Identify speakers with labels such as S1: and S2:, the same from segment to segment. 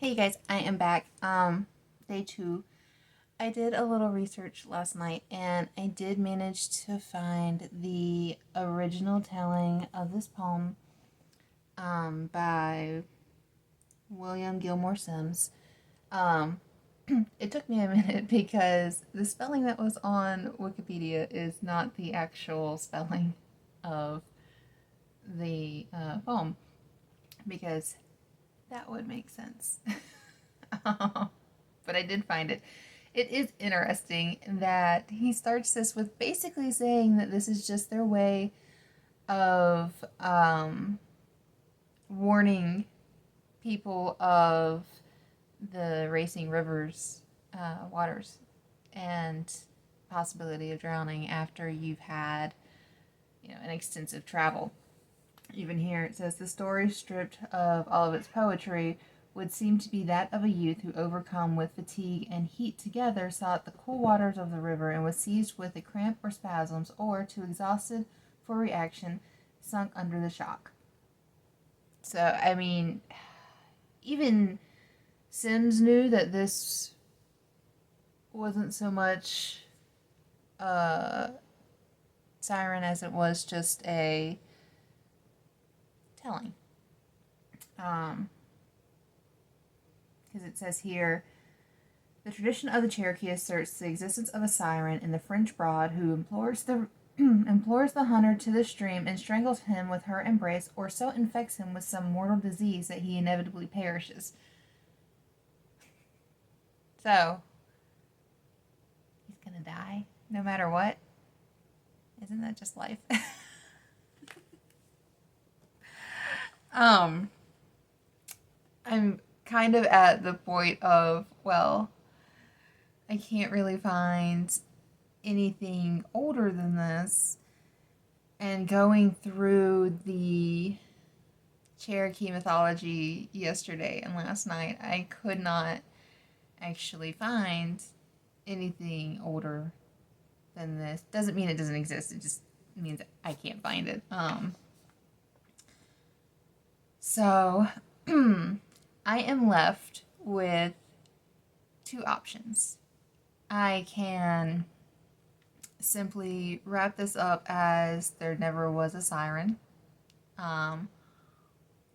S1: Hey you guys, I am back. Day two. I did a little research last night and I did manage to find the original telling of this poem by William Gilmore Simms. Um, it took me a minute because the spelling that was on Wikipedia is not the actual spelling of the poem because that would make sense. But I did find it. It is interesting that he starts this with basically saying that this is just their way of warning people of the racing rivers, waters, and possibility of drowning after you've had, an extensive travel. Even here it says the story, stripped of all of its poetry, would seem to be that of a youth who, overcome with fatigue and heat together, sought the cool waters of the river and was seized with a cramp or spasms, or, too exhausted for reaction, sunk under the shock. So, I mean, even Sims knew that this wasn't so much Siren as it was just a telling. Because it says here, the tradition of the Cherokee asserts the existence of a siren in the French Broad who implores the hunter to the stream and strangles him with her embrace, or so infects him with some mortal disease that he inevitably perishes. So, he's gonna die no matter what. Isn't that just life? I'm kind of at the point of, well, I can't really find anything older than this. And going through the Cherokee mythology yesterday and last night, I could not actually find anything older than this. Doesn't mean it doesn't exist, it just means I can't find it. So, I am left with two options. I can simply wrap this up as there never was a siren,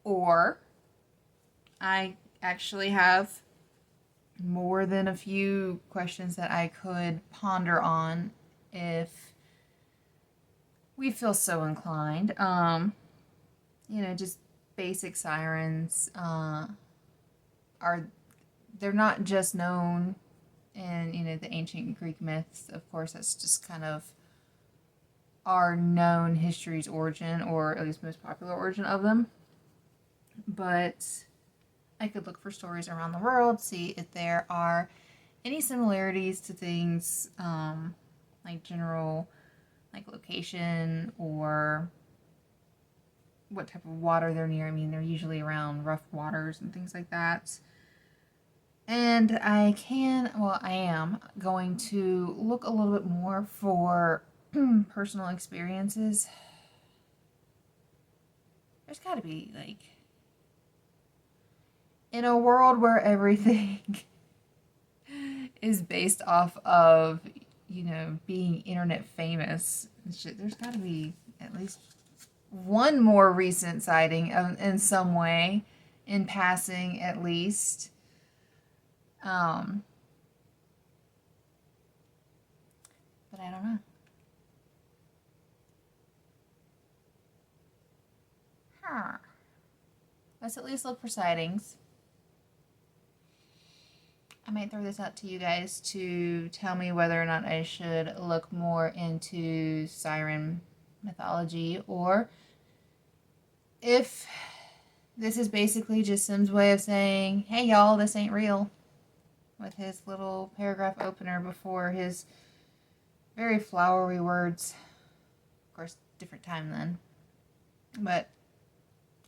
S1: or I actually have more than a few questions that I could ponder on if we feel so inclined. Just basic sirens they're not just known in the ancient Greek myths. Of course, that's just kind of our known history's origin, or at least most popular origin of them. But I could look for stories around the world, see if there are any similarities to things like general, like location, or what type of water they're near. I mean, they're usually around rough waters and things like that. And I am going to look a little bit more for personal experiences. There's got to be, in a world where everything is based off of, being internet famous and shit, there's got to be at least one more recent sighting in some way, in passing at least. But I don't know. Let's at least look for sightings. I might throw this out to you guys to tell me whether or not I should look more into siren mythology, or if this is basically just Sim's way of saying, hey y'all, this ain't real, with his little paragraph opener before his very flowery words. Of course, different time then. But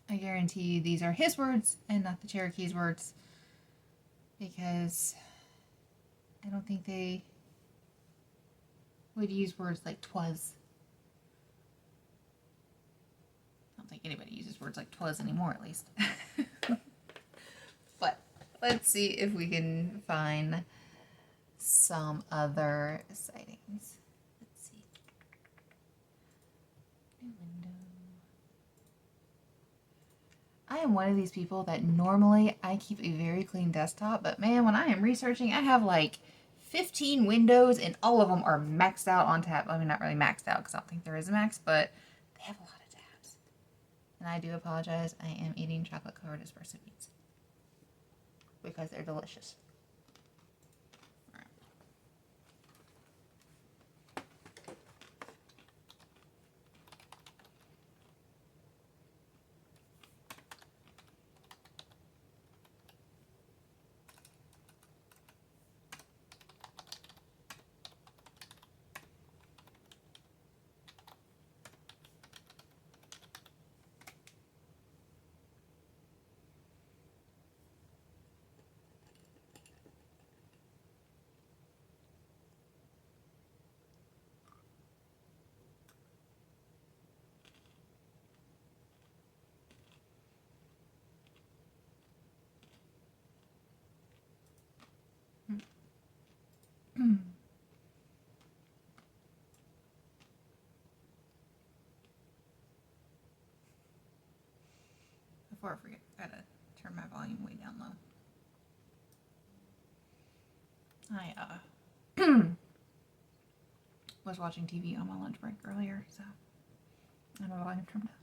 S1: I guarantee you these are his words and not the Cherokee's words, because I don't think they would use words like "twas." I don't think anybody uses words like "twas" anymore, at least. But Let's see if we can find some other sightings. Let's see. New window. I am one of these people that normally I keep a very clean desktop, but man, when I am researching, I have like 15 windows and all of them are maxed out on tab. I mean, not really maxed out because I don't think there is a max, but they have a lot of tabs. And I do apologize. I am eating chocolate covered espresso beans because they're delicious. Before I forget, I gotta turn my volume way down low. I was watching TV on my lunch break earlier, so I have my volume turned down.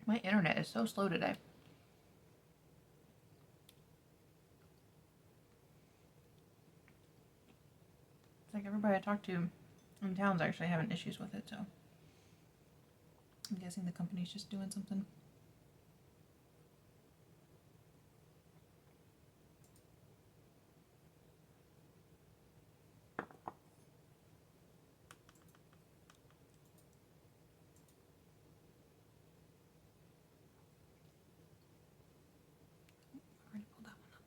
S1: My internet is so slow today. It's like everybody I talk to in town's actually having issues with it, so I'm guessing the company's just doing something. Already pulled that one up.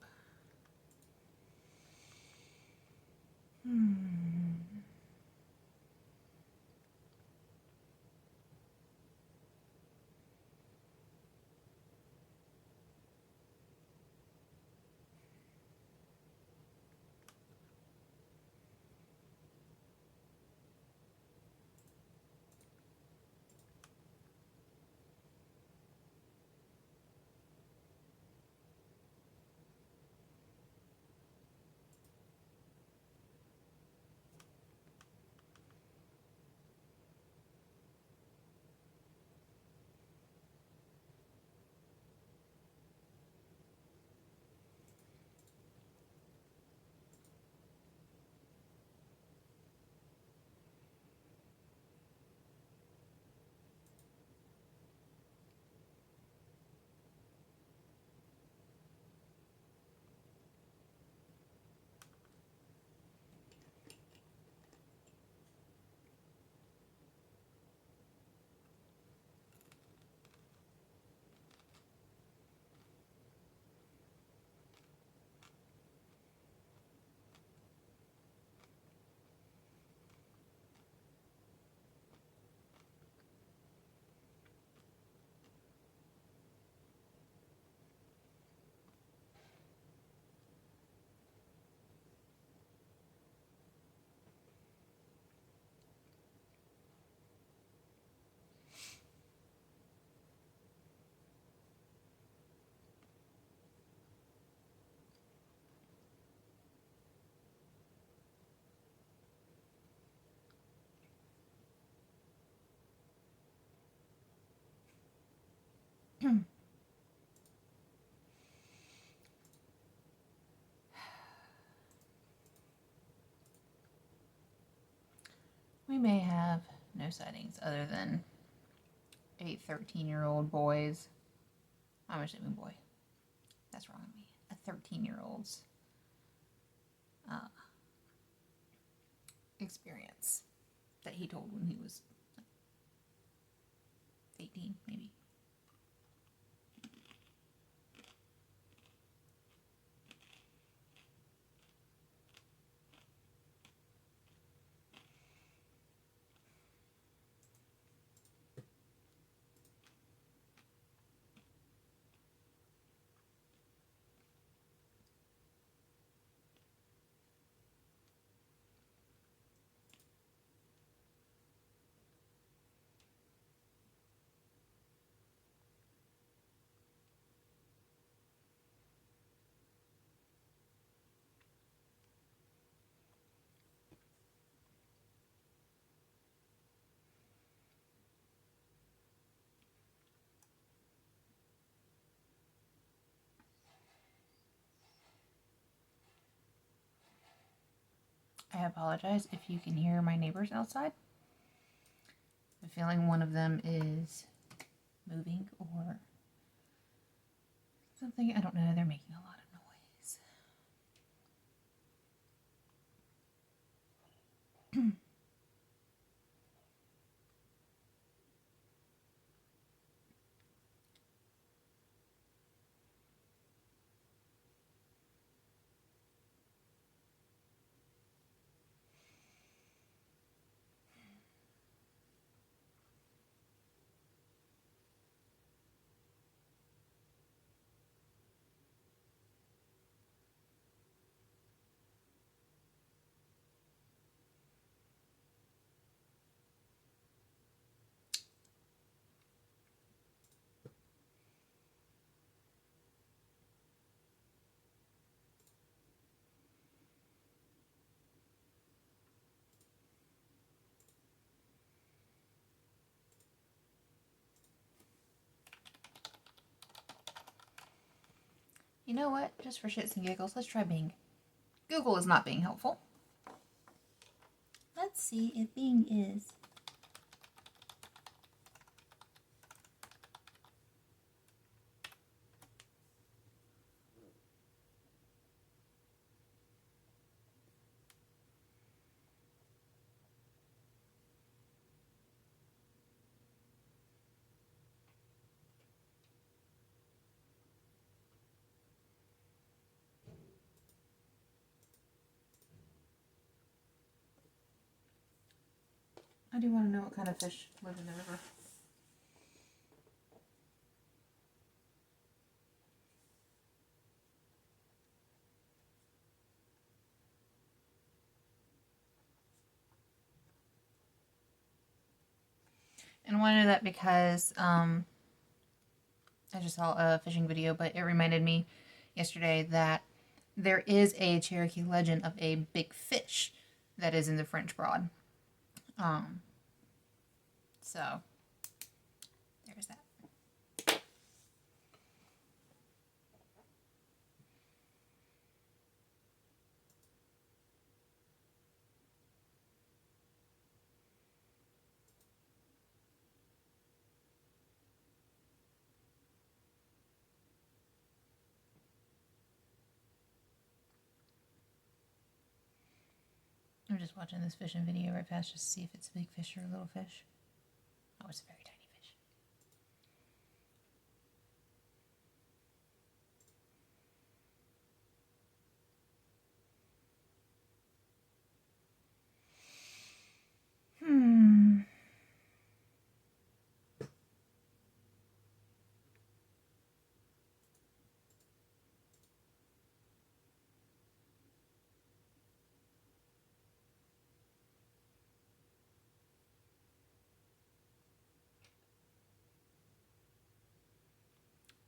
S1: We may have no sightings other than 8 13-year-old boys. I'm assuming boy. That's wrong of me. A 13-year-old's experience that he told when he was 18, maybe. I apologize if you can hear my neighbors outside. I'm feeling one of them is moving or something. I don't know. They're making a lot of noise. You know what? Just for shits and giggles, let's try Bing. Google is not being helpful. Let's see if Bing is. I do want to know what kind of fish live in the river. And I want to know that because I just saw a fishing video, but it reminded me yesterday that there is a Cherokee legend of a big fish that is in the French Broad. So there's that. I'm just watching this fishing video right fast just to see if it's a big fish or a little fish. Oh, it's a very tiny fish.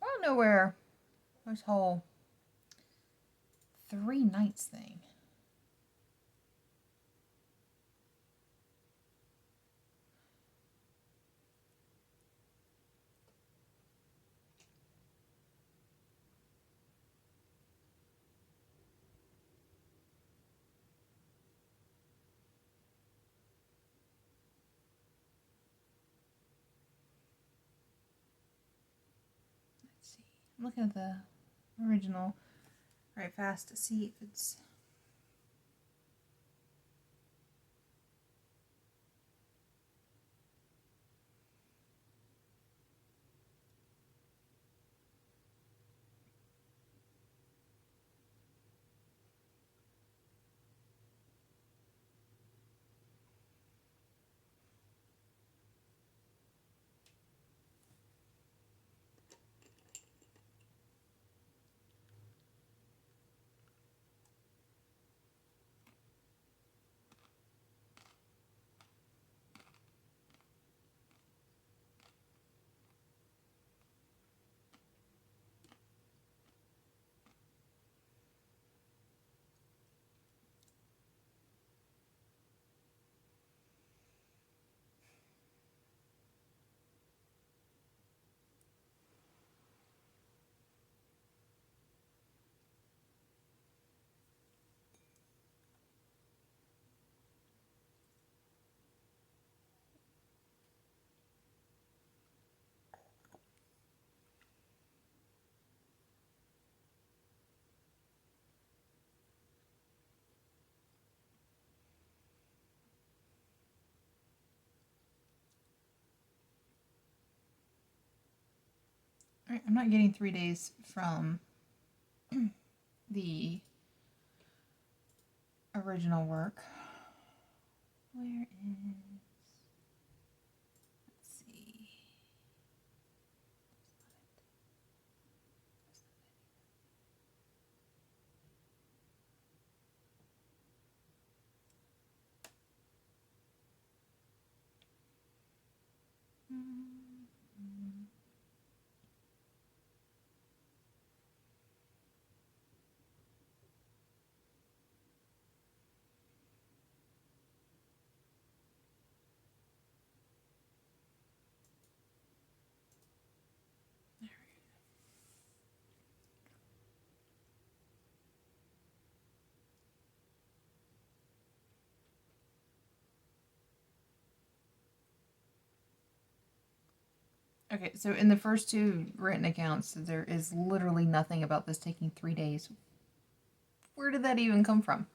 S1: I don't know where this whole 3 nights thing. Let's see. I'm looking at the original right fast to see if it's Right, I'm not getting 3 days from the original work. Where is... Let's see. Okay, so in the first two written accounts, there is literally nothing about this taking 3 days. Where did that even come from?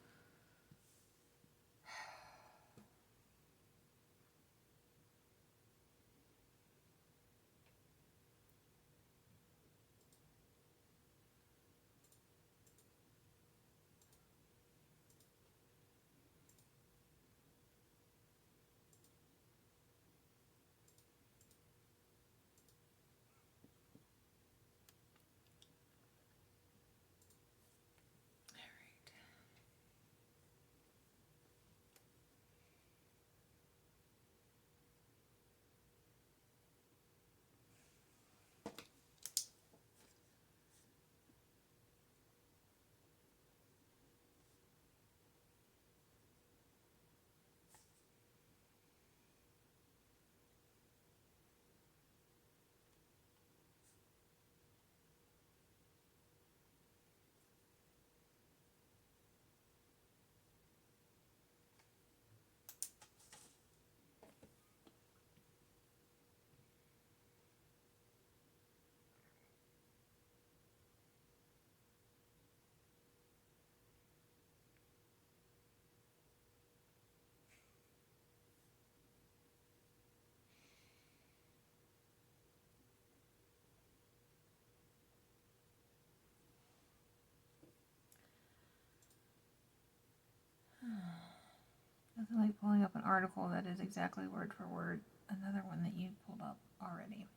S1: Nothing like pulling up an article that is exactly word for word another one that you pulled up already.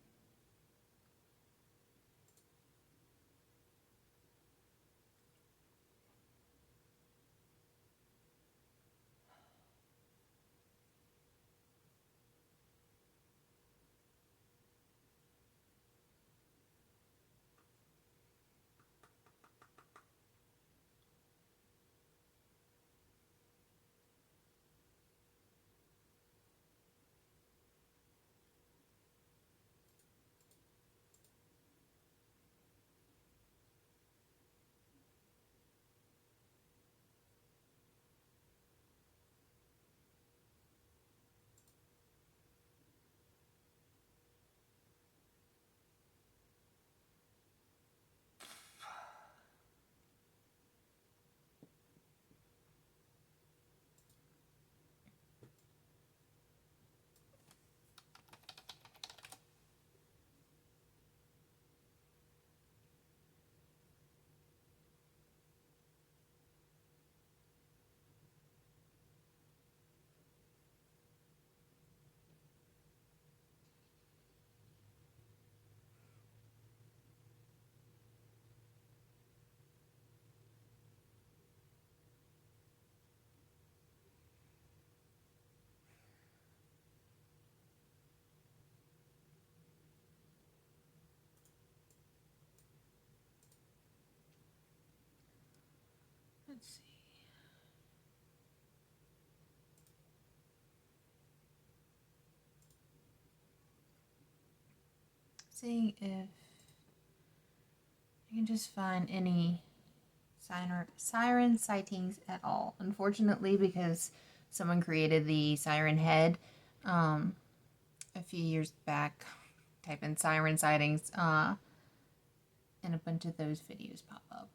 S1: Let's see. Seeing if I can just find any siren sightings at all. Unfortunately, because someone created the siren head a few years back, type in siren sightings, and a bunch of those videos pop up.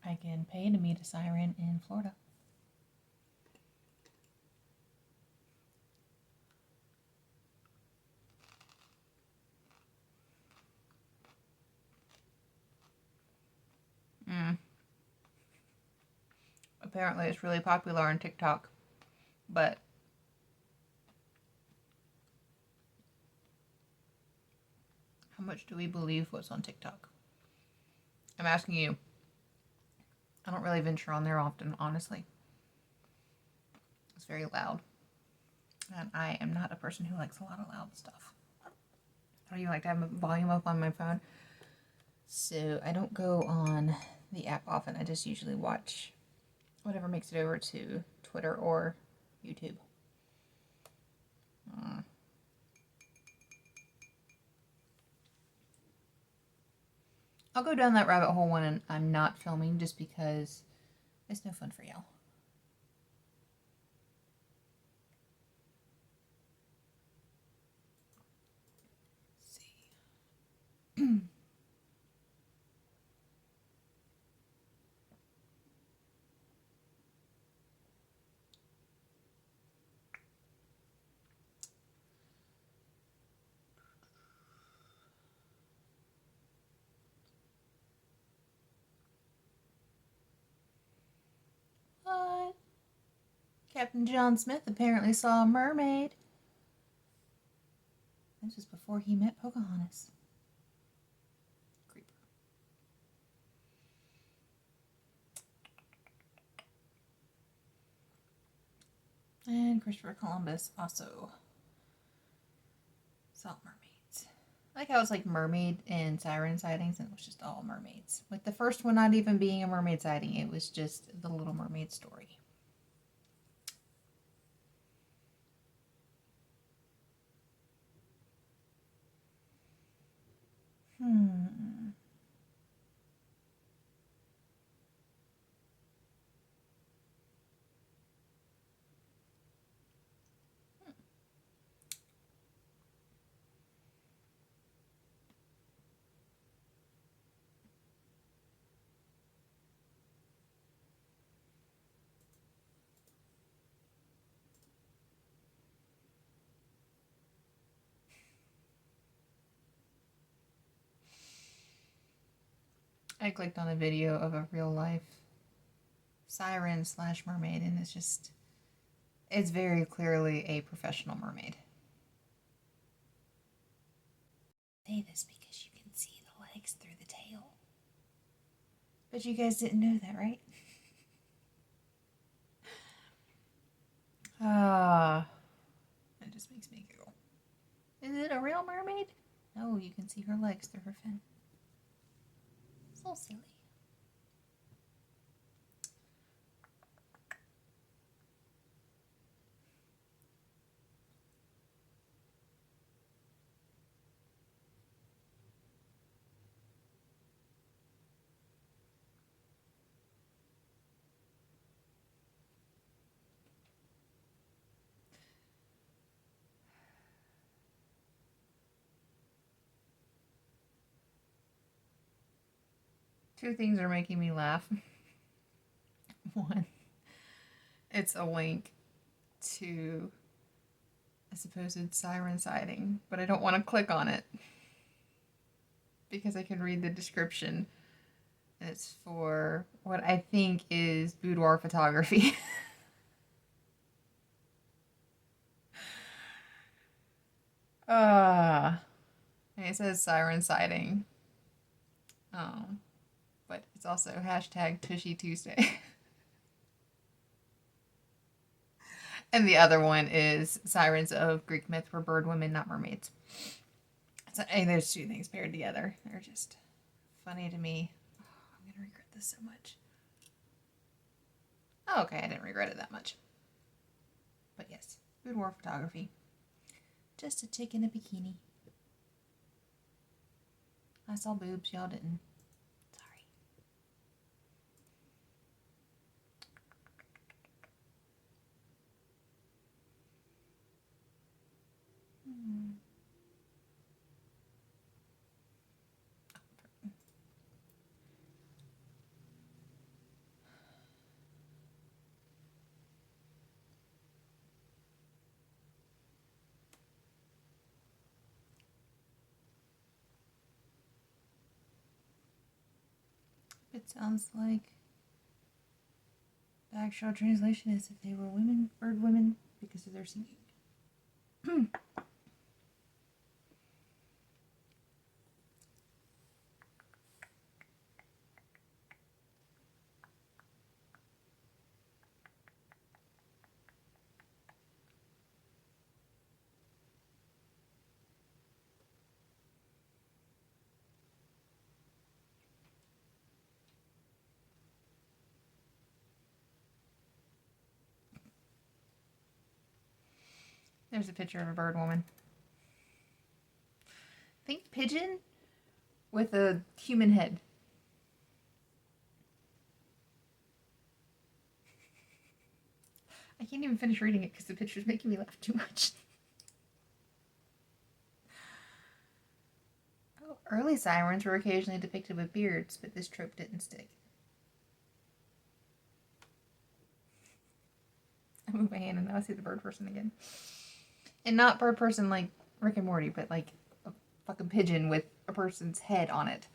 S1: I can pay to meet a siren in Florida. Apparently it's really popular on TikTok, but how much do we believe what's on TikTok? I'm asking you. I don't really venture on there often, honestly. It's very loud. And I am not a person who likes a lot of loud stuff. I don't even like to have a volume up on my phone. So I don't go on the app often. I just usually watch whatever makes it over to Twitter or YouTube. I'll go down that rabbit hole when I'm not filming just because it's no fun for y'all. Let's see. What? Captain John Smith apparently saw a mermaid. This was before he met Pocahontas. Creeper. And Christopher Columbus also saw mermaids. I like how it's like mermaid and siren sightings, and it was just all mermaids. With the first one not even being a mermaid sighting, it was just the Little Mermaid story. I clicked on a video of a real life siren / mermaid, and it's very clearly a professional mermaid. I say this because you can see the legs through the tail. But you guys didn't know that, right? It just makes me giggle. Is it a real mermaid? No, you can see her legs through her fin. So silly. Two things are making me laugh. One, it's a link to a supposed siren sighting, but I don't want to click on it because I can read the description. And it's for what I think is boudoir photography. And it says siren sighting. But it's also hashtag Tushy Tuesday. And the other one is Sirens of Greek myth were bird women, not mermaids. So those two things paired together, they're just funny to me. Oh, I'm going to regret this so much. Oh, okay, I didn't regret it that much. But yes, boudoir photography. Just a chick in a bikini. I saw boobs, y'all didn't. Sorry. It sounds like the actual translation is that they were women, bird women, because of their singing. There's a picture of a bird woman. Think pigeon with a human head. I can't even finish reading it because the picture's making me laugh too much. Oh, early sirens were occasionally depicted with beards, but this trope didn't stick. I move my hand and now I see the bird person again. And not bird person like Rick and Morty, but like a fucking pigeon with a person's head on it.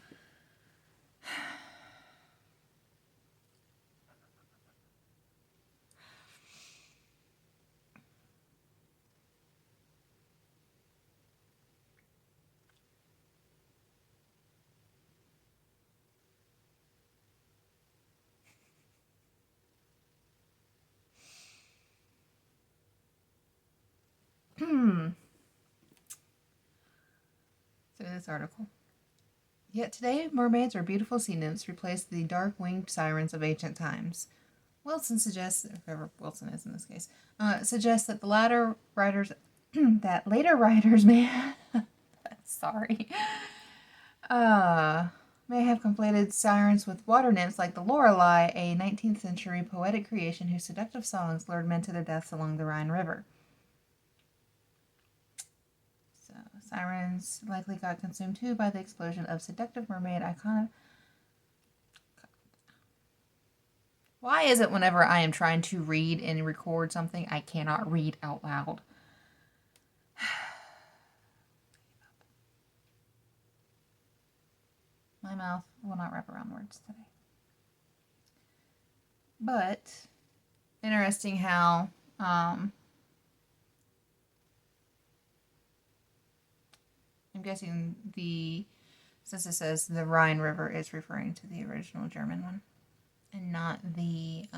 S1: So this article. Yet today, mermaids or beautiful sea nymphs replace the dark-winged sirens of ancient times. Wilson suggests, or whoever Wilson is in this case, suggests that the latter writers, that later writers may, sorry, may have conflated sirens with water nymphs like the Lorelei, a 19th century poetic creation whose seductive songs lured men to their deaths along the Rhine River. Sirens likely got consumed too by the explosion of seductive mermaid icon. Why is it whenever I am trying to read and record something, I cannot read out loud? My mouth will not wrap around words today. But, interesting how I'm guessing since it says the Rhine River is referring to the original German one and not the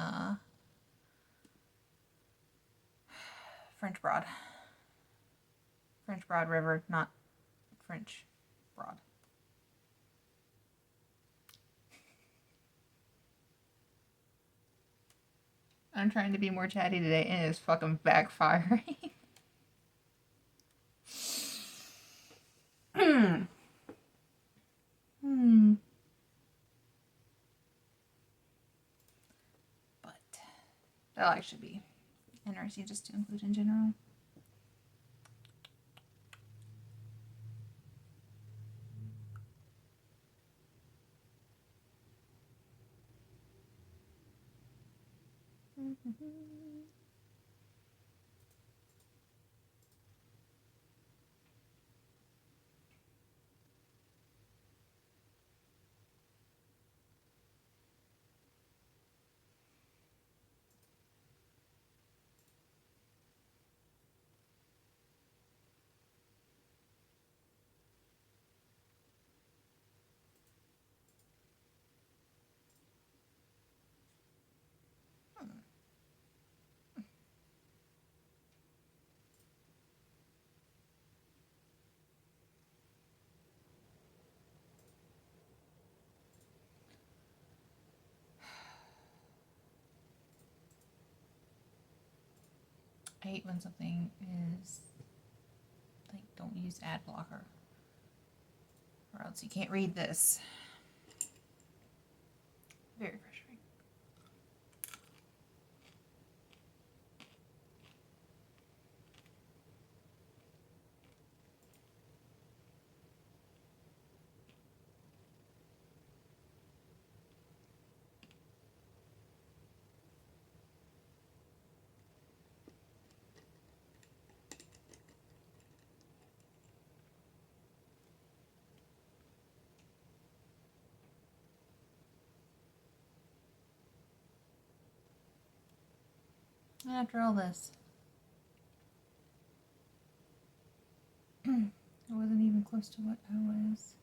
S1: French Broad. French Broad River, not French Broad. I'm trying to be more chatty today and it's fucking backfiring. But that'll actually be interesting just to include in general. I hate when something is don't use ad blocker, or else you can't read this. Very frustrating. And after all this, I wasn't even close to what I was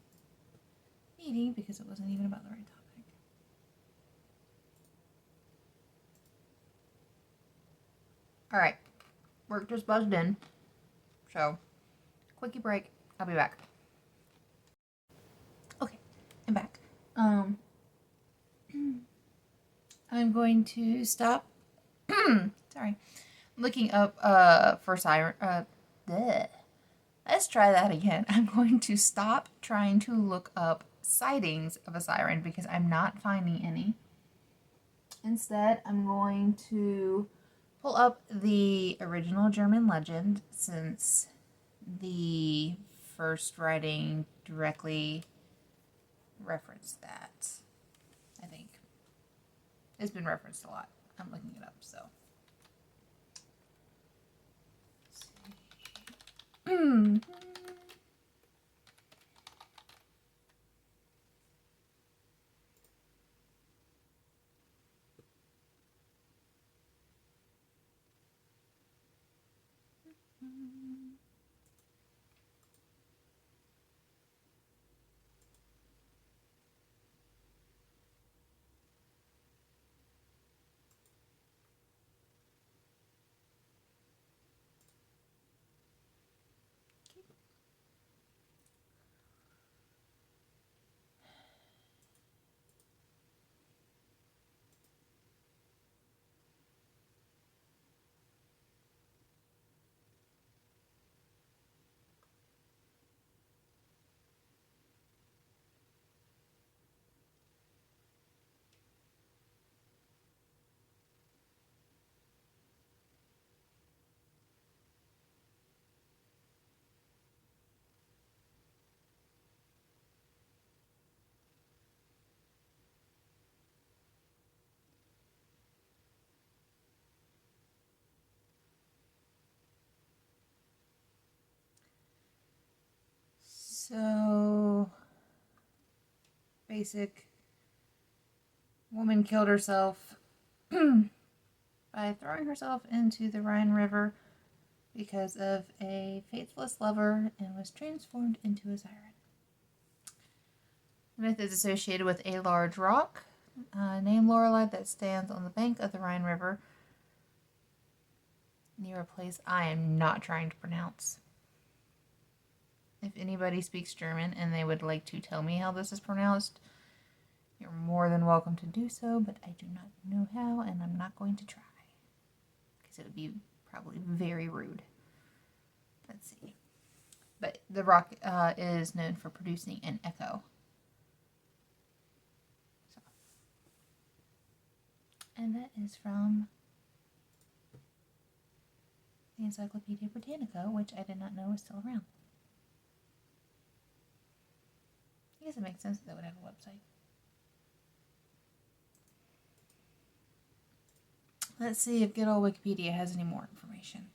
S1: needing because it wasn't even about the right topic. Alright, work just buzzed in, so quickie break, I'll be back. Okay, I'm back. I'm going to stop, sorry, looking up for Siren, bleh. Let's try that again. I'm going to stop trying to look up sightings of a siren because I'm not finding any. Instead, I'm going to pull up the original German legend since the first writing directly referenced that. I think it's been referenced a lot. I'm looking it up, so. So, basic woman killed herself by throwing herself into the Rhine River because of a faithless lover and was transformed into a siren. The myth is associated with a large rock named Lorelei that stands on the bank of the Rhine River near a place I am not trying to pronounce. If anybody speaks German and they would like to tell me how this is pronounced, you're more than welcome to do so, but I do not know how, and I'm not going to try. Because it would be probably very rude. Let's see. But the rock is known for producing an echo. So. And that is from the Encyclopedia Britannica, which I did not know was still around. I guess it makes sense that they would have a website. Let's see if good old Wikipedia has any more information.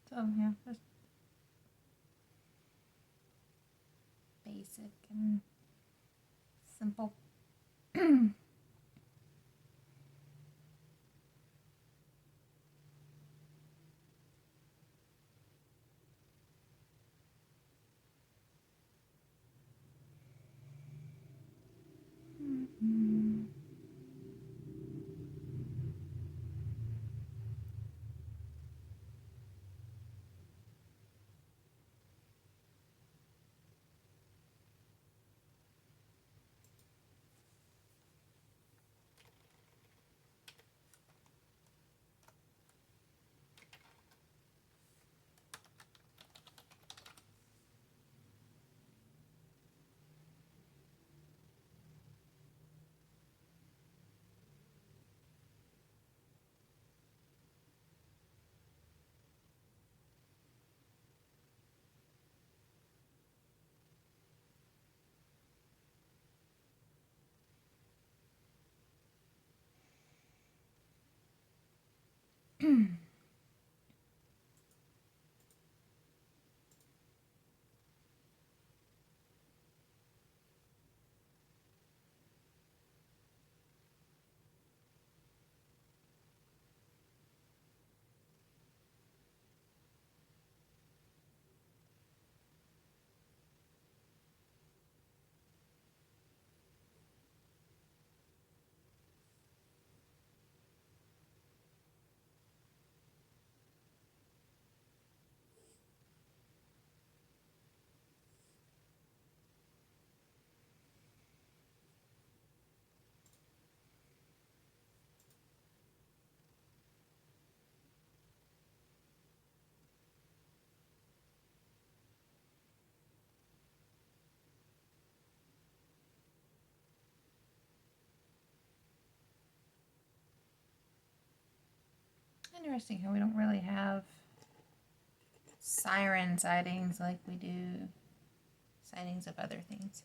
S1: So yeah, just basic and simple. Interesting how we don't really have siren sightings like we do sightings of other things.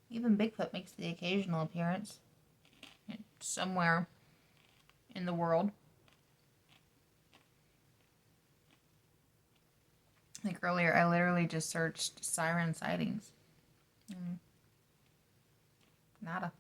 S1: Even Bigfoot makes the occasional appearance somewhere in the world. Like earlier, I literally just searched siren sightings. Nada.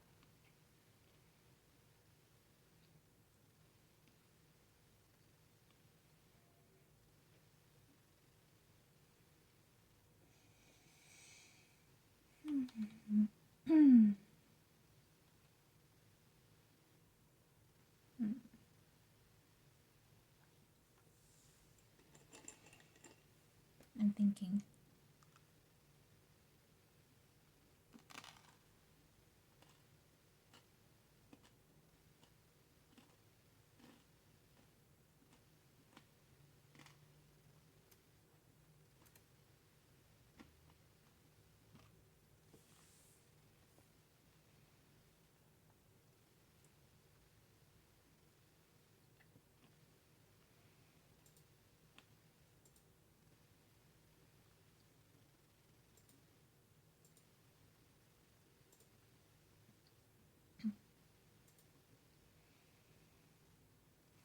S1: I'm thinking.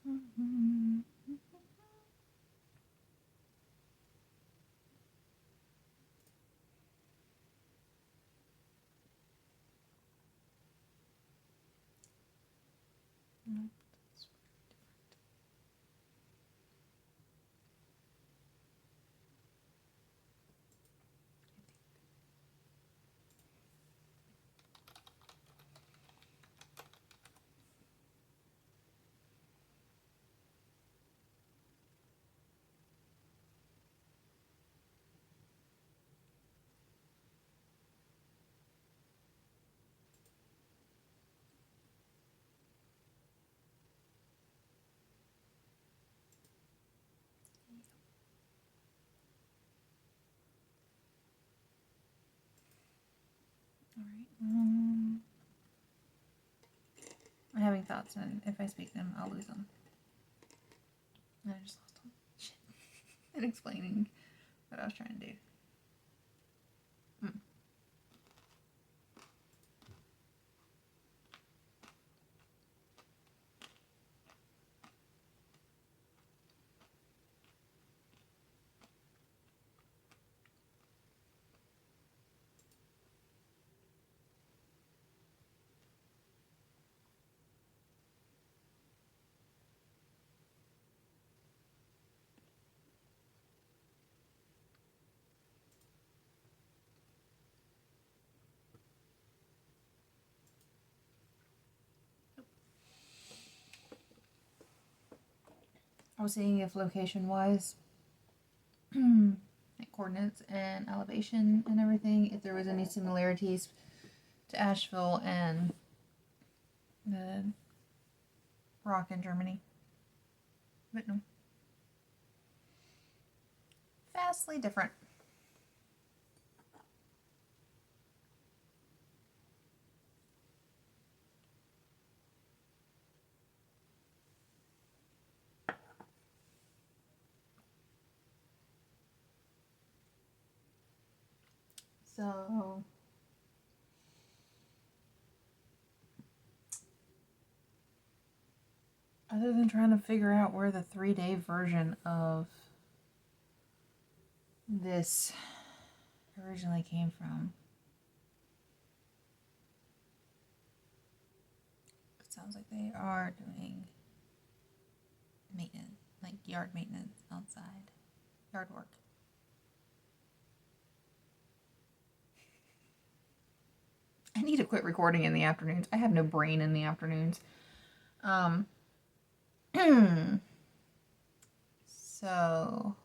S1: All right. I'm having thoughts, and if I speak them, I'll lose them. And I just lost them. Shit. And explaining what I was trying to do. I was seeing if location-wise, like coordinates and elevation and everything, if there was any similarities to Asheville and the rock in Germany. But no. Vastly different. So, other than trying to figure out where the 3-day version of this originally came from, it sounds like they are doing maintenance, like yard maintenance outside, yard work. I need to quit recording in the afternoons. I have no brain in the afternoons. So,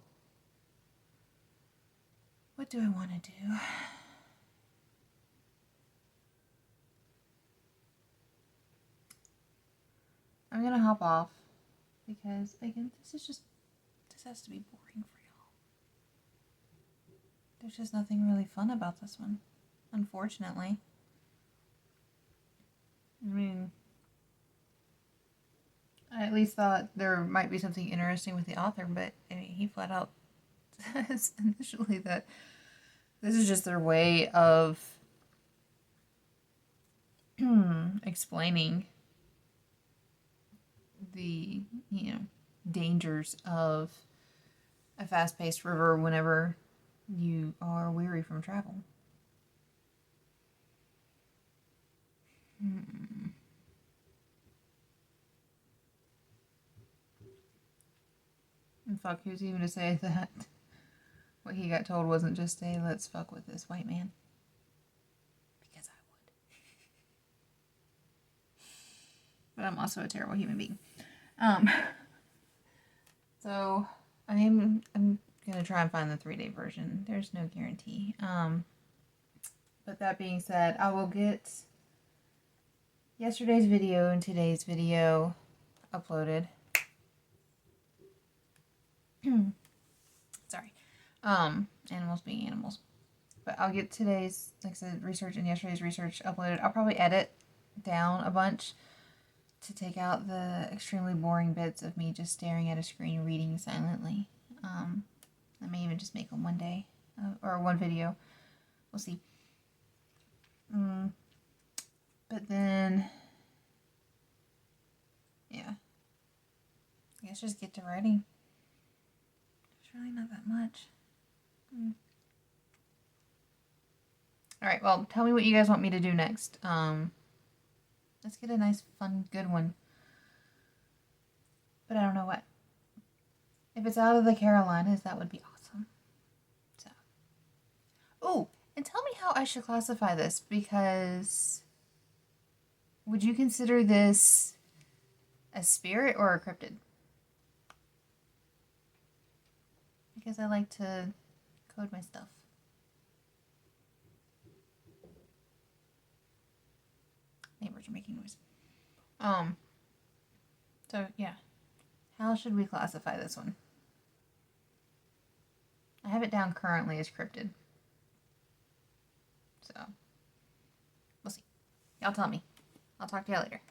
S1: what do I want to do? I'm gonna hop off because, again, this has to be boring for y'all. There's just nothing really fun about this one, unfortunately. I mean, I at least thought there might be something interesting with the author, but I mean, he flat out says initially that this is just their way of explaining the, dangers of a fast-paced river whenever you are weary from travel. And fuck, who's even to say that what he got told wasn't just a let's fuck with this white man? Because I would. But I'm also a terrible human being. So I'm gonna try and find the 3-day version. There's no guarantee. But that being said, I will get yesterday's video and today's video uploaded. Sorry. Animals being animals. But I'll get today's, like I said, research and yesterday's research uploaded. I'll probably edit down a bunch to take out the extremely boring bits of me just staring at a screen reading silently. I may even just make them one day, or one video. We'll see. But then, yeah. I guess just get to writing. It's really not that much. Alright, well, tell me what you guys want me to do next. Let's get a nice, fun, good one. But I don't know what. If it's out of the Carolinas, that would be awesome. So. Oh, and tell me how I should classify this, because would you consider this a spirit or a cryptid? Because I like to code my stuff. Neighbors are making noise. So yeah. How should we classify this one? I have it down currently as cryptid. So, we'll see. Y'all tell me. I'll talk to y'all later.